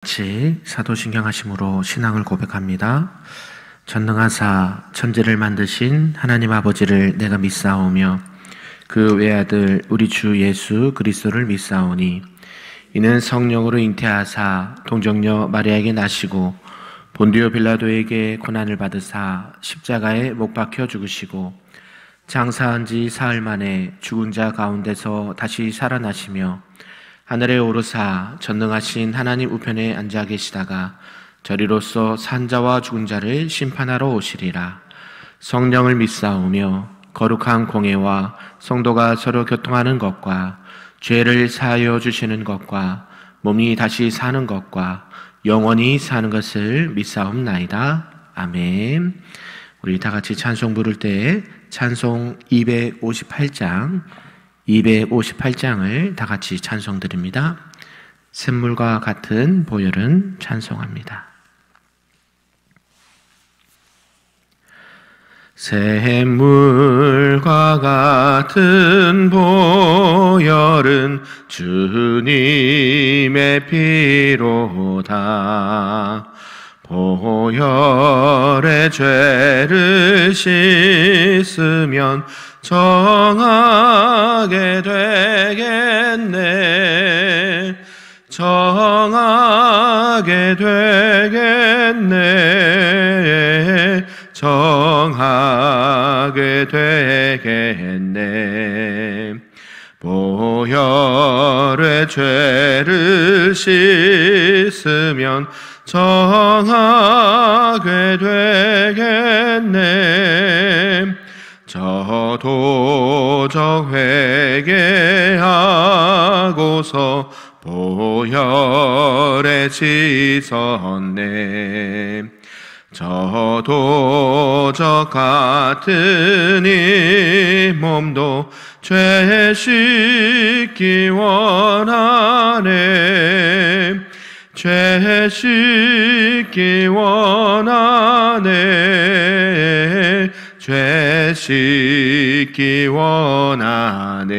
같이 사도신경 하심으로 신앙을 고백합니다. 전능하사 천지를 만드신 하나님 아버지를 내가 믿사오며 그 외아들 우리 주 예수 그리스도를 믿사오니 이는 성령으로 잉태하사 동정녀 마리아에게 나시고 본디오 빌라도에게 고난을 받으사 십자가에 못 박혀 죽으시고 장사한 지 사흘 만에 죽은 자 가운데서 다시 살아나시며 하늘에 오르사 전능하신 하나님 우편에 앉아 계시다가 저리로서 산 자와 죽은 자를 심판하러 오시리라. 성령을 믿사오며 거룩한 공예와 성도가 서로 교통하는 것과 죄를 사하여 주시는 것과 몸이 다시 사는 것과 영원히 사는 것을 믿사옵나이다. 아멘. 우리 다 같이 찬송 부를 때 찬송 258장을 다 같이 찬송 드립니다. 샘물과 같은 보혈은 찬송합니다. 샘물과 같은 보혈은 주님의 피로다. 보혈의 죄를 씻으면 정하게 되겠네. 정하게 되겠네. 정하게 되겠네. 보혈의 죄를 씻으면 정하게 되겠네. 저도 회개하고서 보혈에 씻었네. 저도 같은 이 몸도 죄 씻기 원하네. 죄 씻기 원하네. 죄 씻기 원하네.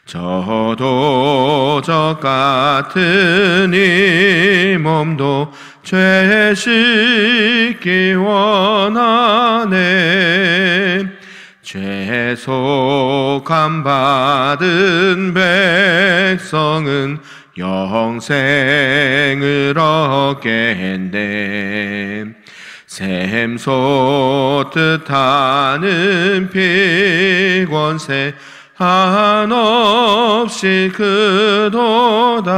저도 같은 이 몸도 죄 씻기 원하네. 죄속함 받은 백성은 영생을 얻겠네. 샘 솟듯 하는 피권세 한없이 크도다.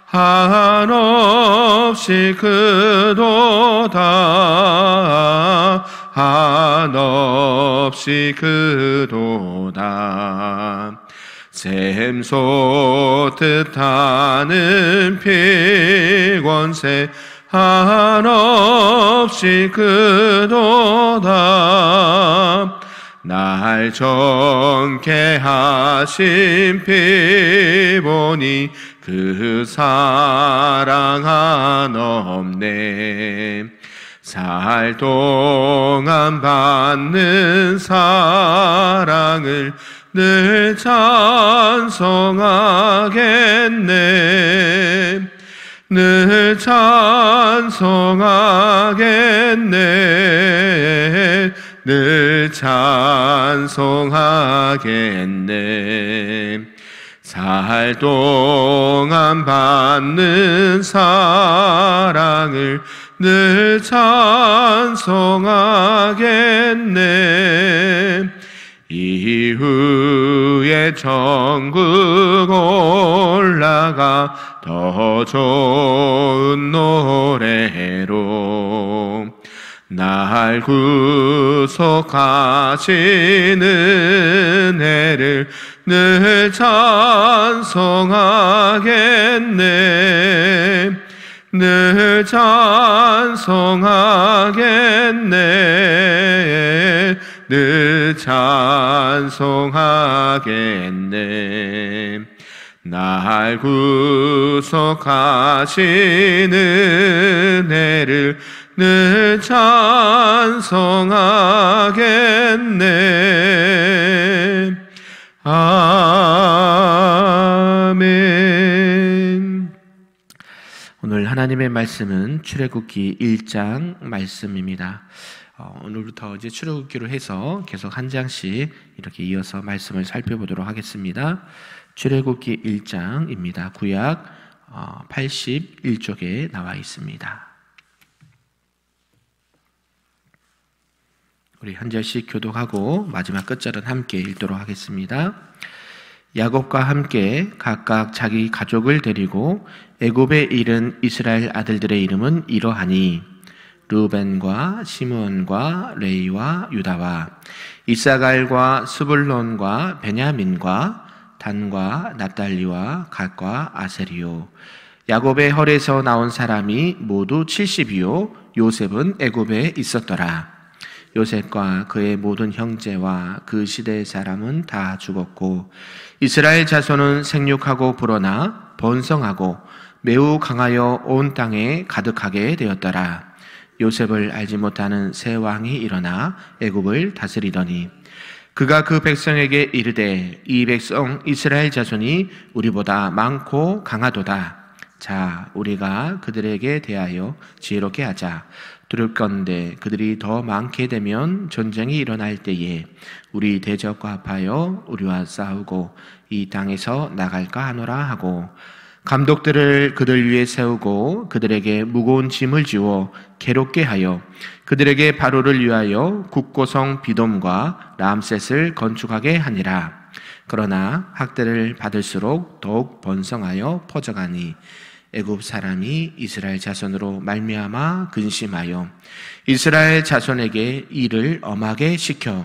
한없이 크도다. 한없이 크도다. 샘 솟듯 하는 피권세 한없이 크도다. 날 정케 하신 피 보니 그 사랑 한없네. 살 동안 받는 사랑을 늘 찬송하겠네. 늘 찬송하겠네. 늘 찬송하겠네. 살 동안 받는 사랑을 늘 찬송하겠네. 이후에 천국 올라가 더 좋은 노래로 날 구속하신 은혜를 늘 찬송하겠네. 늘 찬송하겠네. 늘 찬송하겠네. 날 구속하신 은혜를 늘 찬송하겠네. 아멘. 오늘 하나님의 말씀은 출애굽기 1장 말씀입니다. 오늘부터 이제 출애굽기로 해서 계속 한 장씩 이렇게 이어서 말씀을 살펴보도록 하겠습니다. 출애굽기 1장입니다. 구약 81쪽에 나와 있습니다. 우리 한 절씩 교독하고 마지막 끝절은 함께 읽도록 하겠습니다. 야곱과 함께 각각 자기 가족을 데리고 애굽에 이른 이스라엘 아들들의 이름은 이러하니 르벤과 시므온과 레위와 유다와 이사갈과 스불론과 베냐민과 단과 납달리와 갓과 아세리요. 야곱의 헐에서 나온 사람이 모두 70이요 요셉은 애굽에 있었더라. 요셉과 그의 모든 형제와 그 시대의 사람은 다 죽었고 이스라엘 자손은 생육하고 불어나 번성하고 매우 강하여 온 땅에 가득하게 되었더라. 요셉을 알지 못하는 새 왕이 일어나 애굽을 다스리더니 그가 그 백성에게 이르되 이 백성 이스라엘 자손이 우리보다 많고 강하도다. 자, 우리가 그들에게 대하여 지혜롭게 하자. 두렵건대 그들이 더 많게 되면 전쟁이 일어날 때에 우리 대적과 합하여 우리와 싸우고 이 땅에서 나갈까 하노라 하고 감독들을 그들 위에 세우고 그들에게 무거운 짐을 지워 괴롭게 하여 그들에게 바로를 위하여 국고성 비돔과 람셋을 건축하게 하니라. 그러나 학대를 받을수록 더욱 번성하여 퍼져가니 애굽 사람이 이스라엘 자손으로 말미암아 근심하여 이스라엘 자손에게 일을 엄하게 시켜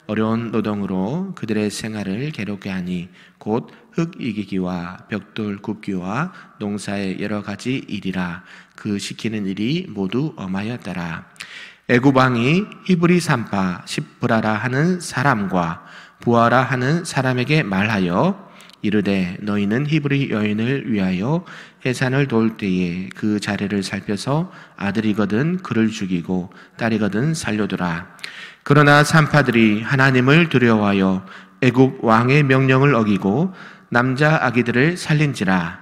어려운 노동으로 그들의 생활을 괴롭게 하니 곧 흙 이기기와 벽돌 굽기와 농사의 여러 가지 일이라. 그 시키는 일이 모두 엄하였더라. 애굽 왕이 히브리 산파 십브라라 하는 사람과 부하라 하는 사람에게 말하여 이르되 너희는 히브리 여인을 위하여 해산을 도울 때에 그 자리를 살펴서 아들이거든 그를 죽이고 딸이거든 살려두라. 그러나 산파들이 하나님을 두려워하여 애굽 왕의 명령을 어기고 남자 아기들을 살린지라.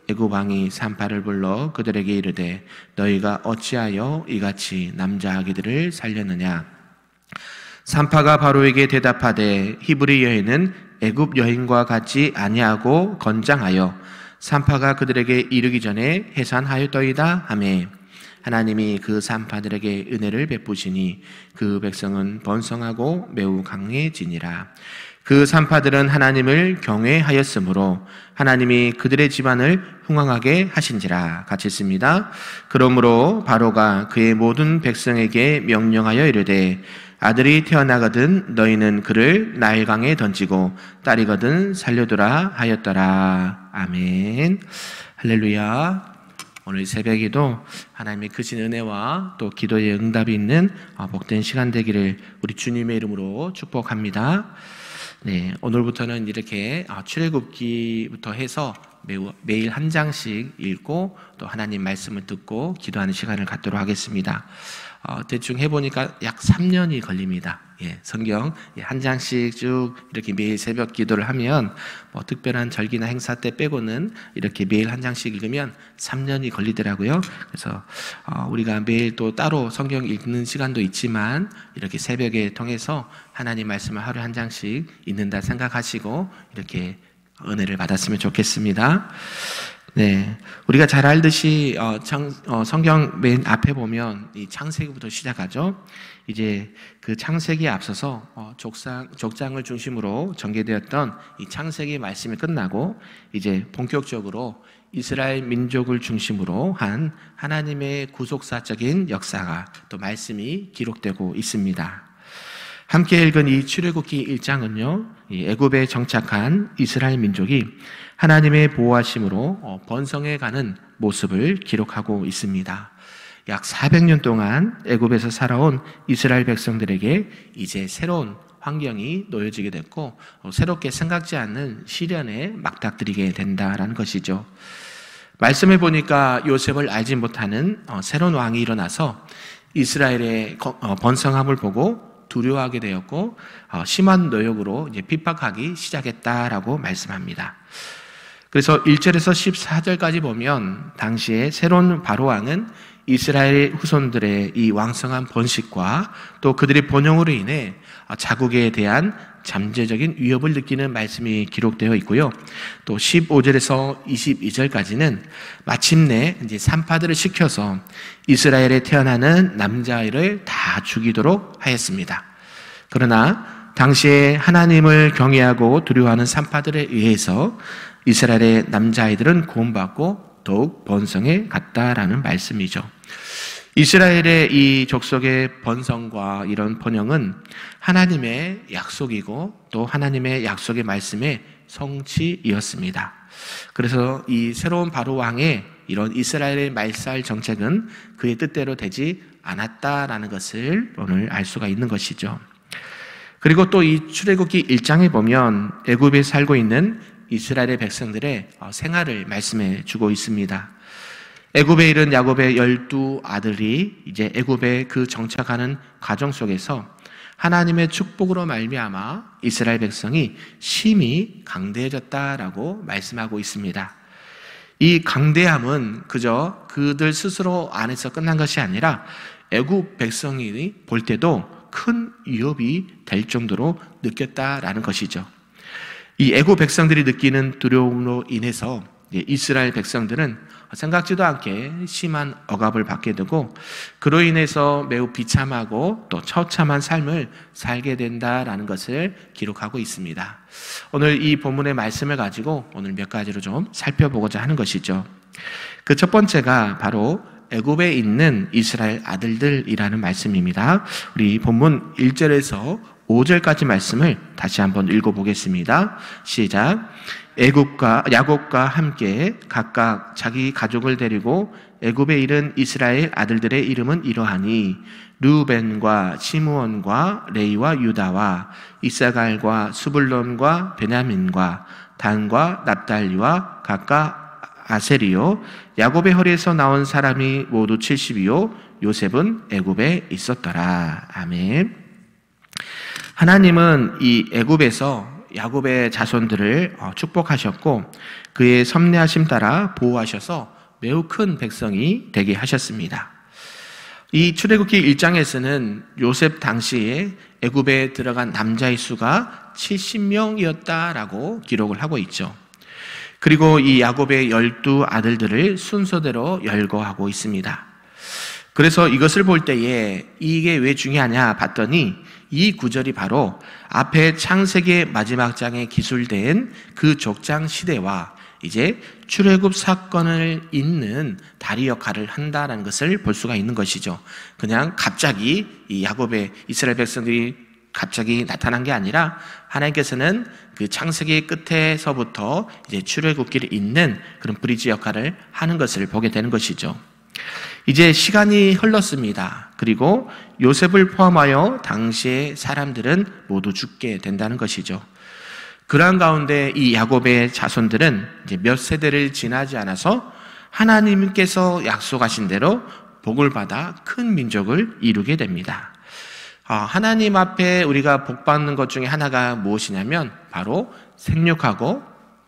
애굽 왕이 산파를 불러 그들에게 이르되 너희가 어찌하여 이같이 남자 아기들을 살렸느냐. 산파가 바로에게 대답하되 히브리 여인은 애굽 여인과 같이 아니하고 건장하여 산파가 그들에게 이르기 전에 해산하였더이다 하매 하나님이 그 산파들에게 은혜를 베푸시니 그 백성은 번성하고 매우 강해지니라. 그 산파들은 하나님을 경외하였으므로 하나님이 그들의 집안을 흥왕하게 하신지라. 같이 있습니다. 그러므로 바로가 그의 모든 백성에게 명령하여 이르되 아들이 태어나거든 너희는 그를 나일강에 던지고 딸이거든 살려두라 하였더라. 아멘. 할렐루야. 오늘 새벽에도 하나님의 크신 은혜와 또 기도의 응답이 있는 복된 시간 되기를 우리 주님의 이름으로 축복합니다. 네, 오늘부터는 이렇게 출애굽기부터 해서 매일 한 장씩 읽고 또 하나님 말씀을 듣고 기도하는 시간을 갖도록 하겠습니다. 대충 해보니까 약 3년이 걸립니다. 예, 성경 한 장씩 쭉 이렇게 매일 새벽 기도를 하면 특별한 절기나 행사 때 빼고는 이렇게 매일 한 장씩 읽으면 3년이 걸리더라고요. 그래서 우리가 매일 또 따로 성경 읽는 시간도 있지만 이렇게 새벽에 통해서 하나님 말씀을 하루에 한 장씩 읽는다 생각하시고 이렇게 은혜를 받았으면 좋겠습니다. 네, 우리가 잘 알듯이 성경 맨 앞에 보면 이 창세기부터 시작하죠. 이제 그 창세기에 앞서서 족장을 중심으로 전개되었던 이 창세기 말씀이 끝나고 이제 본격적으로 이스라엘 민족을 중심으로 한 하나님의 구속사적인 역사가 또 말씀이 기록되고 있습니다. 함께 읽은 이 출애굽기 1장은요, 애굽에 정착한 이스라엘 민족이 하나님의 보호하심으로 번성해가는 모습을 기록하고 있습니다. 약 400년 동안 애굽에서 살아온 이스라엘 백성들에게 이제 새로운 환경이 놓여지게 됐고 새롭게 생각지 않는 시련에 맞닥뜨리게 된다라는 것이죠. 말씀해 보니까 요셉을 알지 못하는 새로운 왕이 일어나서 이스라엘의 번성함을 보고 두려워하게 되었고 심한 노역으로 이제 핍박하기 시작했다라고 말씀합니다. 그래서 1절에서 14절까지 보면 당시에 새로운 바로왕은 이스라엘 후손들의 이 왕성한 번식과 또 그들의 번영으로 인해 자국에 대한 잠재적인 위협을 느끼는 말씀이 기록되어 있고요. 또 15절에서 22절까지는 마침내 이제 산파들을 시켜서 이스라엘에 태어나는 남자아이를 다 죽이도록 하였습니다. 그러나 당시에 하나님을 경외하고 두려워하는 산파들에 의해서 이스라엘의 남자아이들은 구원받고 더욱 번성해 갔다라는 말씀이죠. 이스라엘의 이 족속의 번성과 이런 번영은 하나님의 약속이고 또 하나님의 약속의 말씀의 성취이었습니다. 그래서 이 새로운 바로왕의 이런 이스라엘의 말살 정책은 그의 뜻대로 되지 않았다라는 것을 오늘 알 수가 있는 것이죠. 그리고 또 이 출애굽기 1장에 보면 애굽에 살고 있는 이스라엘의 백성들의 생활을 말씀해 주고 있습니다. 애굽에 이른 야곱의 12아들이 이제 애굽에 그 정착하는 과정 속에서 하나님의 축복으로 말미암아 이스라엘 백성이 심히 강대해졌다라고 말씀하고 있습니다. 이 강대함은 그저 그들 스스로 안에서 끝난 것이 아니라 애굽 백성이 볼 때도 큰 위협이 될 정도로 느꼈다라는 것이죠. 이 애굽 백성들이 느끼는 두려움으로 인해서 이스라엘 백성들은 생각지도 않게 심한 억압을 받게 되고 그로 인해서 매우 비참하고 또 처참한 삶을 살게 된다라는 것을 기록하고 있습니다. 오늘 이 본문의 말씀을 가지고 오늘 몇 가지로 좀 살펴보고자 하는 것이죠. 그 첫 번째가 바로 애굽에 있는 이스라엘 아들들이라는 말씀입니다. 우리 본문 1절에서 5절까지 말씀을 다시 한번 읽어보겠습니다. 시작. 야곱과 함께 각각 자기 가족을 데리고 애굽에 이른 이스라엘 아들들의 이름은 이러하니 르우벤과 시므온과 레이와 유다와 이사갈과 스불론과 베냐민과 단과 납달리와 각각 아셀이요 야곱의 허리에서 나온 사람이 모두 70이요 요셉은 애굽에 있었더라. 아멘. 하나님은 이 애굽에서 야곱의 자손들을 축복하셨고 그의 섭리하심 따라 보호하셔서 매우 큰 백성이 되게 하셨습니다. 이 출애굽기 1장에서는 요셉 당시에 애굽에 들어간 남자의 수가 70명이었다라고 기록을 하고 있죠. 그리고 이 야곱의 12아들들을 순서대로 열거하고 있습니다. 그래서 이것을 볼 때에 이게 왜 중요하냐 봤더니 이 구절이 바로 앞에 창세기의 마지막 장에 기술된 그 족장 시대와 이제 출애굽 사건을 잇는 다리 역할을 한다는 것을 볼 수가 있는 것이죠. 그냥 갑자기 이 야곱의 이스라엘 백성들이 갑자기 나타난 게 아니라 하나님께서는 그 창세기 끝에서부터 이제 출애굽기를 잇는 그런 브리지 역할을 하는 것을 보게 되는 것이죠. 이제 시간이 흘렀습니다. 그리고 요셉을 포함하여 당시의 사람들은 모두 죽게 된다는 것이죠. 그러한 가운데 이 야곱의 자손들은 이제 몇 세대를 지나지 않아서 하나님께서 약속하신 대로 복을 받아 큰 민족을 이루게 됩니다. 하나님 앞에 우리가 복 받는 것 중에 하나가 무엇이냐면 바로 생육하고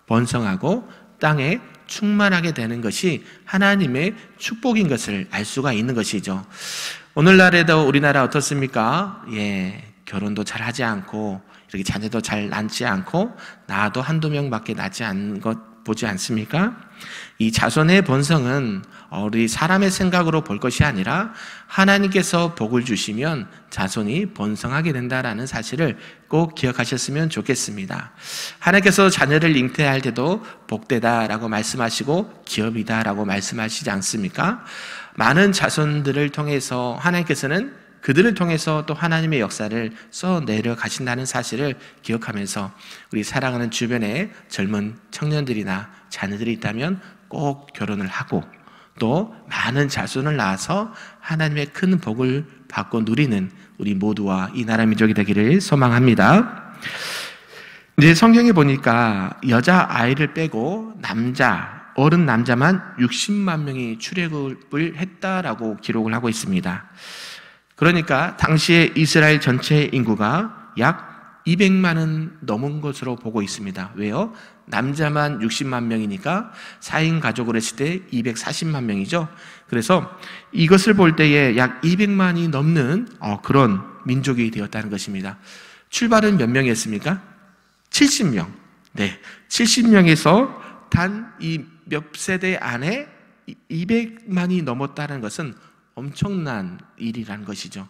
번성하고 땅에 충만하게 되는 것이 하나님의 축복인 것을 알 수가 있는 것이죠. 오늘날에도 우리나라 어떻습니까? 결혼도 잘 하지 않고 이렇게 자녀도 잘 낳지 않고 낳아도 한두 명밖에 낳지 않은 것 보지 않습니까? 이 자손의 번성은 우리 사람의 생각으로 볼 것이 아니라 하나님께서 복을 주시면 자손이 번성하게 된다라는 사실을 꼭 기억하셨으면 좋겠습니다. 하나님께서 자녀를 잉태할 때도 복되다라고 말씀하시고 기업이다라고 말씀하시지 않습니까? 많은 자손들을 통해서 하나님께서는 그들을 통해서 또 하나님의 역사를 써내려 가신다는 사실을 기억하면서 우리 사랑하는 주변에 젊은 청년들이나 자녀들이 있다면 꼭 결혼을 하고 또 많은 자손을 낳아서 하나님의 큰 복을 받고 누리는 우리 모두와 이 나라 민족이 되기를 소망합니다. 이제 성경에 보니까 여자아이를 빼고 어른 남자만 60만 명이 출애굽을 했다라고 기록을 하고 있습니다. 그러니까 당시에 이스라엘 전체 인구가 약 200만은 넘은 것으로 보고 있습니다. 왜요? 남자만 60만 명이니까 4인 가족으로 했을 때 240만 명이죠. 그래서 이것을 볼 때에 약 200만이 넘는 그런 민족이 되었다는 것입니다. 출발은 몇 명이었습니까? 70명. 네, 70명에서 단 이 몇 세대 안에 200만이 넘었다는 것은 엄청난 일이라는 것이죠.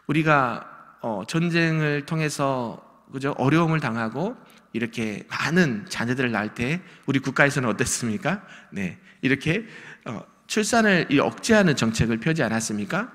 우리가 전쟁을 통해서 그죠? 어려움을 당하고 이렇게 많은 자녀들을 낳을 때 우리 국가에서는 어땠습니까? 네, 이렇게 출산을 억제하는 정책을 펴지 않았습니까?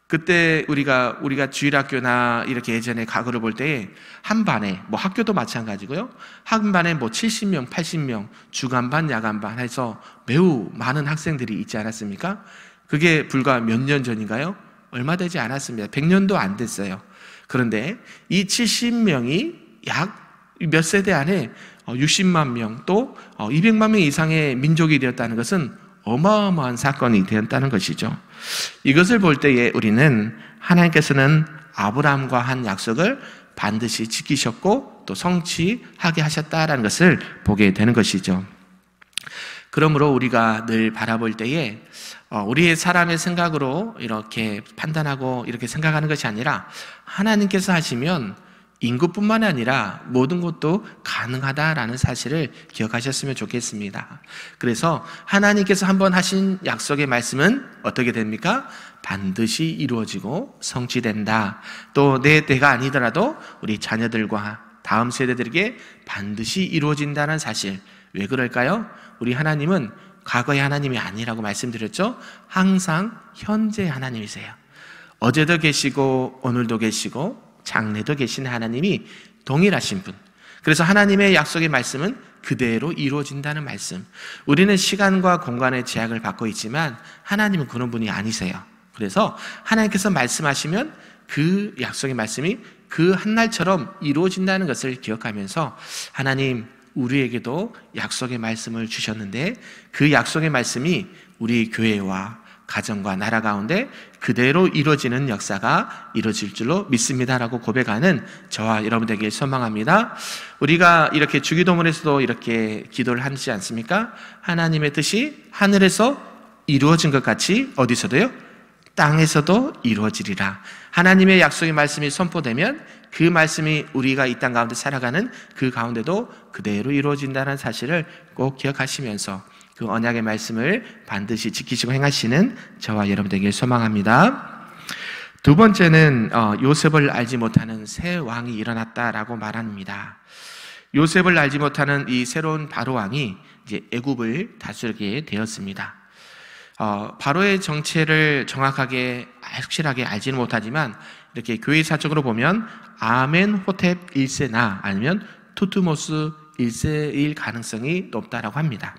그때 우리가 주일학교나 이렇게 예전에 과거를 볼 때 한 반에 학교도 마찬가지고요. 한 반에 70명, 80명 주간반, 야간반 해서 매우 많은 학생들이 있지 않았습니까? 그게 불과 몇 년 전인가요? 얼마 되지 않았습니다. 100년도 안 됐어요. 그런데 이 70명이 약 몇 세대 안에 60만 명 또 200만 명 이상의 민족이 되었다는 것은 어마어마한 사건이 되었다는 것이죠. 이것을 볼 때에 우리는 하나님께서는 아브라함과 한 약속을 반드시 지키셨고 또 성취하게 하셨다라는 것을 보게 되는 것이죠. 그러므로 우리가 늘 바라볼 때에 우리의 사람의 생각으로 이렇게 판단하고 이렇게 생각하는 것이 아니라 하나님께서 하시면 인구뿐만 아니라 모든 것도 가능하다라는 사실을 기억하셨으면 좋겠습니다. 그래서 하나님께서 한번 하신 약속의 말씀은 어떻게 됩니까? 반드시 이루어지고 성취된다. 또 내 때가 아니더라도 우리 자녀들과 다음 세대들에게 반드시 이루어진다는 사실. 왜 그럴까요? 우리 하나님은 과거의 하나님이 아니라고 말씀드렸죠? 항상 현재의 하나님이세요. 어제도 계시고 오늘도 계시고 장래도 계신 하나님이 동일하신 분. 그래서 하나님의 약속의 말씀은 그대로 이루어진다는 말씀. 우리는 시간과 공간의 제약을 받고 있지만 하나님은 그런 분이 아니세요. 그래서 하나님께서 말씀하시면 그 약속의 말씀이 그 한날처럼 이루어진다는 것을 기억하면서 하나님 우리에게도 약속의 말씀을 주셨는데 그 약속의 말씀이 우리 교회와 가정과 나라 가운데 그대로 이루어지는 역사가 이루어질 줄로 믿습니다라고 고백하는 저와 여러분 되길 소망합니다. 우리가 이렇게 주기도문에서도 이렇게 기도를 하지 않습니까? 하나님의 뜻이 하늘에서 이루어진 것 같이 어디서도요? 땅에서도 이루어지리라. 하나님의 약속의 말씀이 선포되면 그 말씀이 우리가 이 땅 가운데 살아가는 그 가운데도 그대로 이루어진다는 사실을 꼭 기억하시면서 그 언약의 말씀을 반드시 지키시고 행하시는 저와 여러분 되길 소망합니다. 두 번째는 요셉을 알지 못하는 새 왕이 일어났다라고 말합니다. 요셉을 알지 못하는 이 새로운 바로 왕이 이제 애굽을 다스리게 되었습니다. 바로의 정체를 정확하게 확실하게 알지는 못하지만 이렇게 교회사적으로 보면 아멘호텝 1세나 아니면 투트모스 1세일 가능성이 높다라고 합니다.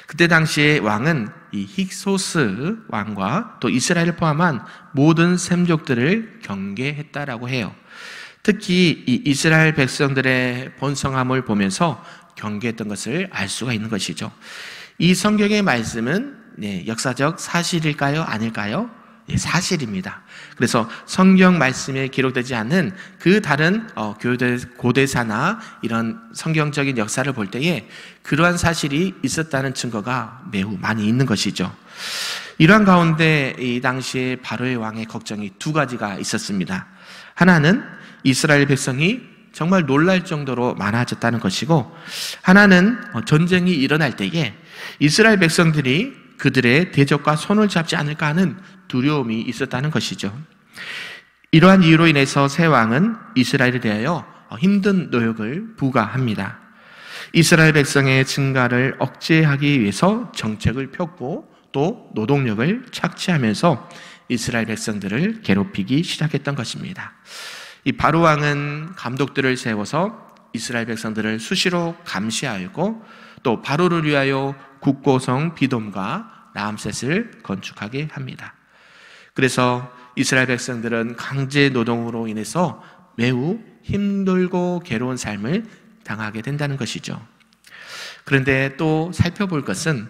그때 당시에 왕은 이 힉소스 왕과 또 이스라엘을 포함한 모든 셈족들을 경계했다라고 해요. 특히 이 이스라엘 백성들의 번성함을 보면서 경계했던 것을 알 수가 있는 것이죠. 이 성경의 말씀은 역사적 사실일까요? 아닐까요? 사실입니다. 그래서 성경 말씀에 기록되지 않는 그 다른 고대사나 이런 성경적인 역사를 볼 때에 그러한 사실이 있었다는 증거가 매우 많이 있는 것이죠. 이러한 가운데 이 당시에 바로의 왕의 걱정이 두 가지가 있었습니다. 하나는 이스라엘 백성이 정말 놀랄 정도로 많아졌다는 것이고, 하나는 전쟁이 일어날 때에 이스라엘 백성들이 그들의 대적과 손을 잡지 않을까 하는 두려움이 있었다는 것이죠. 이러한 이유로 인해서 새 왕은 이스라엘에 대하여 힘든 노역을 부과합니다. 이스라엘 백성의 증가를 억제하기 위해서 정책을 폈고 또 노동력을 착취하면서 이스라엘 백성들을 괴롭히기 시작했던 것입니다. 이 바로 왕은 감독들을 세워서 이스라엘 백성들을 수시로 감시하였고 또 바로를 위하여 국고성 비돔과 라암셋을 건축하게 합니다. 그래서 이스라엘 백성들은 강제 노동으로 인해서 매우 힘들고 괴로운 삶을 당하게 된다는 것이죠. 그런데 또 살펴볼 것은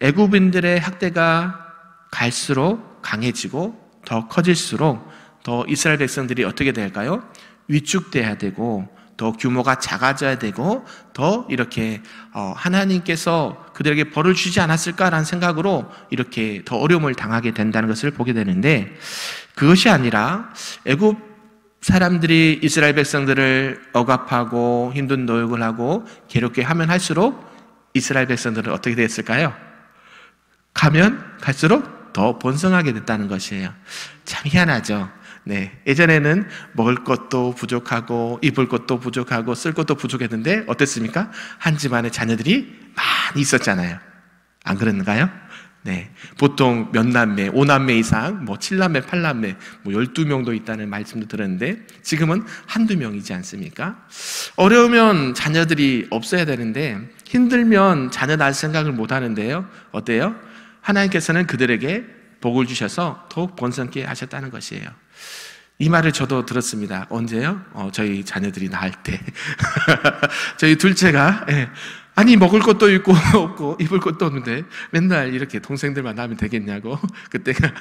애굽인들의 학대가 갈수록 강해지고 더 커질수록 더 이스라엘 백성들이 어떻게 될까요? 위축돼야 되고 더 규모가 작아져야 되고 더 이렇게 하나님께서 그들에게 벌을 주지 않았을까라는 생각으로 이렇게 더 어려움을 당하게 된다는 것을 보게 되는데, 그것이 아니라 애굽 사람들이 이스라엘 백성들을 억압하고 힘든 노역을 하고 괴롭게 하면 할수록 이스라엘 백성들은 어떻게 됐을까요? 가면 갈수록 더 번성하게 됐다는 것이에요. 참 희한하죠. 네, 예전에는 먹을 것도 부족하고 입을 것도 부족하고 쓸 것도 부족했는데 어땠습니까? 한 집안에 자녀들이 많이 있었잖아요. 안 그랬는가요? 네, 보통 몇 남매, 5남매 이상, 7남매, 8남매, 12명도 있다는 말씀도 들었는데 지금은 한두 명이지 않습니까? 어려우면 자녀들이 없어야 되는데 힘들면 자녀 낳을 생각을 못 하는데요. 어때요? 하나님께서는 그들에게 복을 주셔서 더욱 번성케 하셨다는 것이에요. 이 말을 저도 들었습니다. 언제요? 저희 자녀들이 낳을 때. 저희 둘째가, 아니, 먹을 것도 있고, 없고, 입을 것도 없는데, 맨날 이렇게 동생들만 낳으면 되겠냐고. 그때가,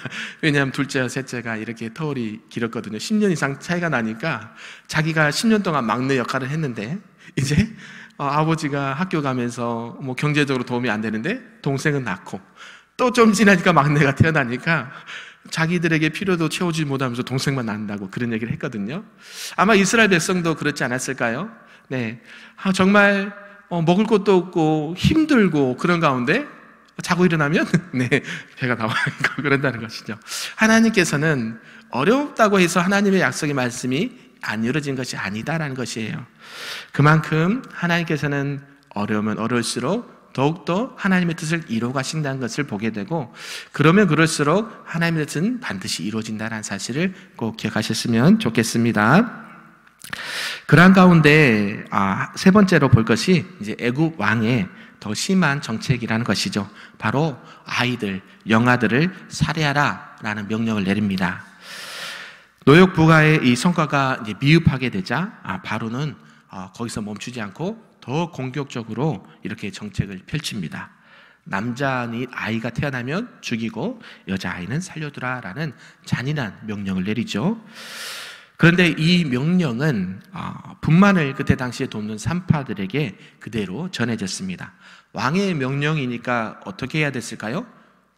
왜냐하면 둘째와 셋째가 이렇게 터울이 길었거든요. 10년 이상 차이가 나니까, 자기가 10년 동안 막내 역할을 했는데, 이제, 아버지가 학교 가면서 경제적으로 도움이 안 되는데, 동생은 낳고, 또 좀 지나니까 막내가 태어나니까, 자기들에게 필요도 채워주지 못하면서 동생만 낳는다고 그런 얘기를 했거든요. 아마 이스라엘 백성도 그렇지 않았을까요? 네, 정말 먹을 것도 없고 힘들고 그런 가운데 자고 일어나면 네, 배가 나와니까 그런다는 것이죠. 하나님께서는 어렵다고 해서 하나님의 약속의 말씀이 안 이루어진 것이 아니다라는 것이에요. 그만큼 하나님께서는 어려우면 어려울수록 더욱더 하나님의 뜻을 이루어 가신다는 것을 보게 되고, 그러면 그럴수록 하나님의 뜻은 반드시 이루어진다는 사실을 꼭 기억하셨으면 좋겠습니다. 그러한 가운데 세 번째로 볼 것이 이제 애굽 왕의 더 심한 정책이라는 것이죠. 바로 아이들, 영아들을 살해하라라는 명령을 내립니다. 노역 부가의 이 성과가 이제 미흡하게 되자 바로는 거기서 멈추지 않고 더 공격적으로 이렇게 정책을 펼칩니다. 남자 아이가 태어나면 죽이고 여자아이는 살려두라라는 잔인한 명령을 내리죠. 그런데 이 명령은 분만을 그때 당시에 돕는 산파들에게 그대로 전해졌습니다. 왕의 명령이니까 어떻게 해야 됐을까요?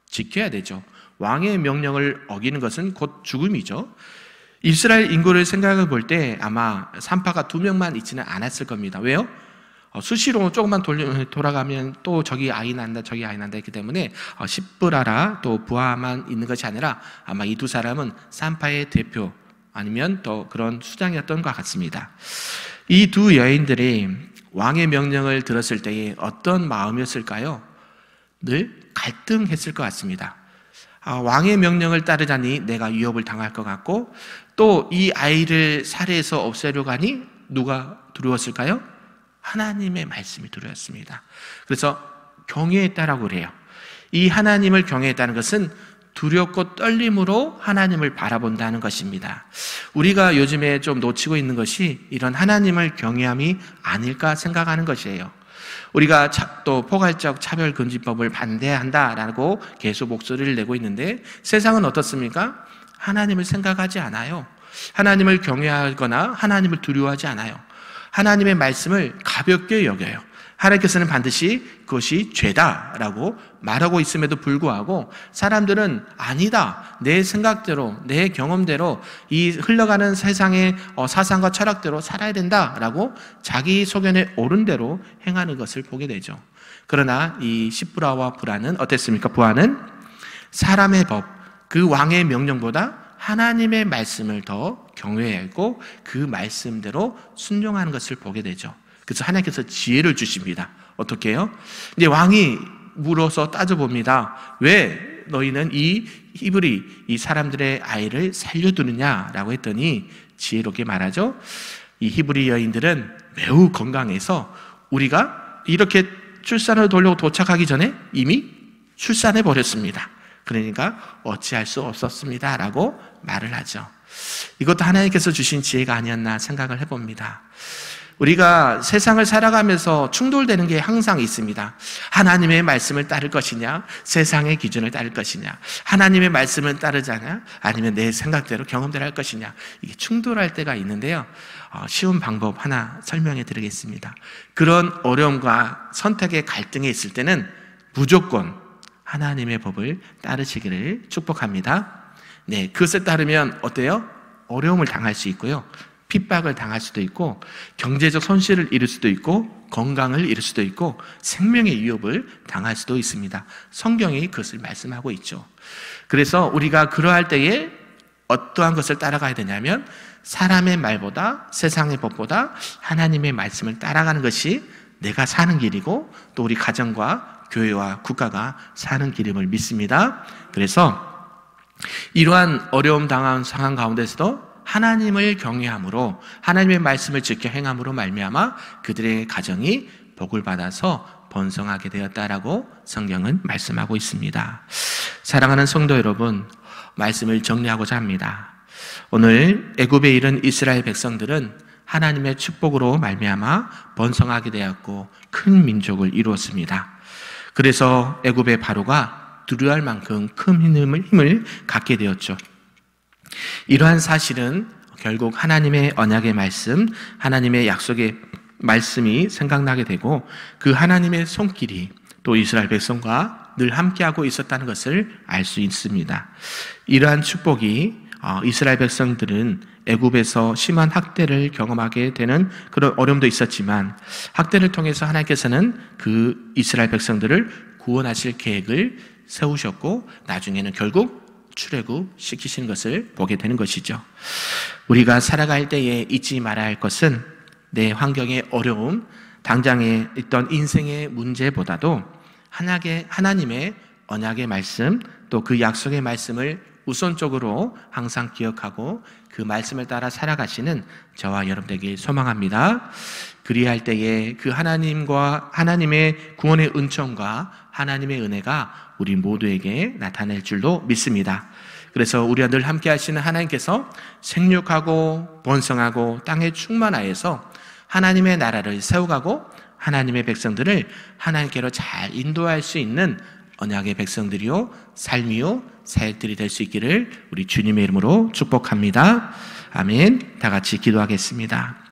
지켜야 되죠. 왕의 명령을 어기는 것은 곧 죽음이죠. 이스라엘 인구를 생각해 볼 때 아마 산파가 2명만 있지는 않았을 겁니다. 왜요? 수시로 조금만 돌아가면 또 저기 아이 난다 저기 아이 난다 했기 때문에 십브라라 또 부하만 있는 것이 아니라 아마 이 두 사람은 산파의 대표 아니면 또 그런 수장이었던 것 같습니다. 이 두 여인들이 왕의 명령을 들었을 때에 어떤 마음이었을까요? 늘 갈등했을 것 같습니다. 왕의 명령을 따르자니 내가 위협을 당할 것 같고, 또 이 아이를 살해해서 없애려고 하니 누가 두려웠을까요? 하나님의 말씀이 두려웠습니다. 그래서 경외했다라고 그래요. 이 하나님을 경외했다는 것은 두렵고 떨림으로 하나님을 바라본다는 것입니다. 우리가 요즘에 좀 놓치고 있는 것이 이런 하나님을 경외함이 아닐까 생각하는 것이에요. 우리가 또 포괄적 차별금지법을 반대한다라고 계속 목소리를 내고 있는데 세상은 어떻습니까? 하나님을 생각하지 않아요. 하나님을 경외하거나 하나님을 두려워하지 않아요. 하나님의 말씀을 가볍게 여겨요. 하나님께서는 반드시 그것이 죄다라고 말하고 있음에도 불구하고 사람들은 아니다, 내 생각대로 내 경험대로 이 흘러가는 세상의 사상과 철학대로 살아야 된다라고 자기 소견에 옳은 대로 행하는 것을 보게 되죠. 그러나 이 십브라와 부라는 어땠습니까? 부하는 사람의 법, 그 왕의 명령보다 하나님의 말씀을 더 경외하고 그 말씀대로 순종하는 것을 보게 되죠. 그래서 하나님께서 지혜를 주십니다. 어떻게 해요? 이제 왕이 물어서 따져봅니다. 왜 너희는 이 히브리 이 사람들의 아이를 살려두느냐라고 했더니 지혜롭게 말하죠. 이 히브리 여인들은 매우 건강해서 우리가 이렇게 출산을 돌려고 도착하기 전에 이미 출산해 버렸습니다. 그러니까 어찌할 수 없었습니다 라고 말을 하죠. 이것도 하나님께서 주신 지혜가 아니었나 생각을 해봅니다. 우리가 세상을 살아가면서 충돌되는 게 항상 있습니다. 하나님의 말씀을 따를 것이냐, 세상의 기준을 따를 것이냐, 하나님의 말씀을 따르자냐, 아니면 내 생각대로 경험대로 할 것이냐, 이게 충돌할 때가 있는데요. 쉬운 방법 하나 설명해 드리겠습니다. 그런 어려움과 선택의 갈등에 있을 때는 무조건 하나님의 법을 따르시기를 축복합니다. 네, 그것을 따르면 어때요? 어려움을 당할 수 있고요. 핍박을 당할 수도 있고, 경제적 손실을 입을 수도 있고, 건강을 잃을 수도 있고, 생명의 위협을 당할 수도 있습니다. 성경이 그것을 말씀하고 있죠. 그래서 우리가 그러할 때에 어떠한 것을 따라가야 되냐면, 사람의 말보다, 세상의 법보다 하나님의 말씀을 따라가는 것이 내가 사는 길이고, 또 우리 가정과 교회와 국가가 사는 길임을 믿습니다. 그래서 이러한 어려움 당한 상황 가운데서도 하나님을 경외함으로, 하나님의 말씀을 지켜 행함으로 말미암아 그들의 가정이 복을 받아서 번성하게 되었다라고 성경은 말씀하고 있습니다. 사랑하는 성도 여러분, 말씀을 정리하고자 합니다. 오늘 애굽에 이른 이스라엘 백성들은 하나님의 축복으로 말미암아 번성하게 되었고 큰 민족을 이루었습니다. 그래서 애굽의 바로가 두려워할 만큼 큰 힘을 갖게 되었죠. 이러한 사실은 결국 하나님의 언약의 말씀, 하나님의 약속의 말씀이 생각나게 되고, 그 하나님의 손길이 또 이스라엘 백성과 늘 함께하고 있었다는 것을 알 수 있습니다. 이러한 축복이 이스라엘 백성들은 애굽에서 심한 학대를 경험하게 되는 그런 어려움도 있었지만, 학대를 통해서 하나님께서는 그 이스라엘 백성들을 구원하실 계획을 세우셨고, 나중에는 결국 출애굽 시키시는 것을 보게 되는 것이죠. 우리가 살아갈 때에 잊지 말아야 할 것은 내 환경의 어려움, 당장에 있던 인생의 문제보다도 하나님의 언약의 말씀, 또 그 약속의 말씀을 우선적으로 항상 기억하고 그 말씀을 따라 살아가시는 저와 여러분에게 소망합니다. 그리할 때에 그 하나님의 구원의 은총과 하나님의 은혜가 우리 모두에게 나타날 줄로 믿습니다. 그래서 우리와 늘 함께 하시는 하나님께서 생육하고 번성하고 땅에 충만하여서 하나님의 나라를 세워가고 하나님의 백성들을 하나님께로 잘 인도할 수 있는 언약의 백성들이요, 삶이요, 사역들이 될 수 있기를 우리 주님의 이름으로 축복합니다. 아멘. 다 같이 기도하겠습니다.